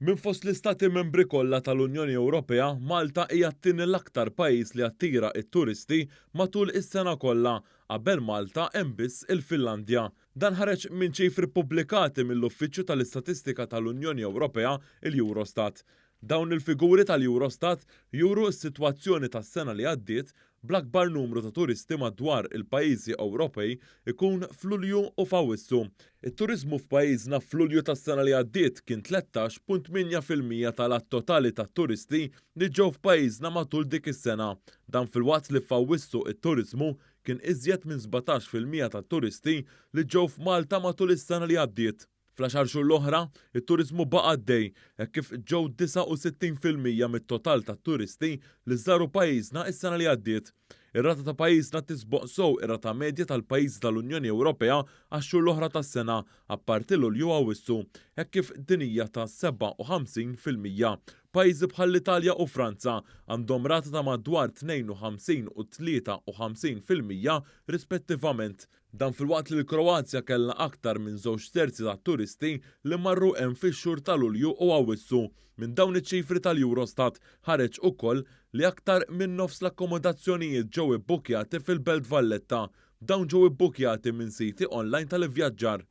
Minn fost l-istati membri kollha tal-Unjoni Ewropea, Malta hija t-tieni l-aktar pajjiż li attira t-turisti matul is-sena kollha. Qabel Malta hemm biss il-Finlandja. Dan ħareġ minn ċifri pubblikati mill-Uffiċċju tal-Istatistika tal-Unjoni Ewropea, il-Eurostat. Dawn il-figuri tal-Eurostat juru s-sitwazzjoni tas-sena li għaddiet bl-akbar numru ta' turisti madwar il-pajjiżi Ewropej ikun f'Lulju u f'Awwissu. It-turiżmu f'pajjiżna f'Lulju tas-sena li għaddiet kien 13.8% tal-att totali tat-turisti li ġew f'pajjiżna matul dik is-sena. Dan fil-waqt li f'Awwissu it-turiżmu kien iżjed minn 17% tat-turisti li ġew f'Malta matul is-sena li għaddiet. Fl-10 xhur l-oħra, it-turiżmu baqa' għaddej, hekk kif ġew 69% mit-total tat-turisti li żaru pajjiżna is-sena li għaddiet. Ir-rata ta' pajjiżna tisboq sew ir-rata medja tal-pajjiżi tal-Unjoni Ewropea għax-xhur l-oħra tas-sena, apparti Lulju u Awwissu, hekk kif din hija ta' 57%. Pajjiżi bħall-Italja u Franza għandhom rata ta' madwar 52 u 53% rispettivament. Dan fil-waqt li l-Kroazja kellha aktar minn 2/3 tat-turisti li marru hemm fix-xhur ta' Lulju u Awwissu. Minn dawn iċ-ċifri tal-Eurostat ħareġ ukoll li aktar minn nofs l-akkomodazzjonijiet ġew ibbukjati fil-Belt Valletta. Dawn ġew ibbukjati minn siti online tal-ivvjaġġar.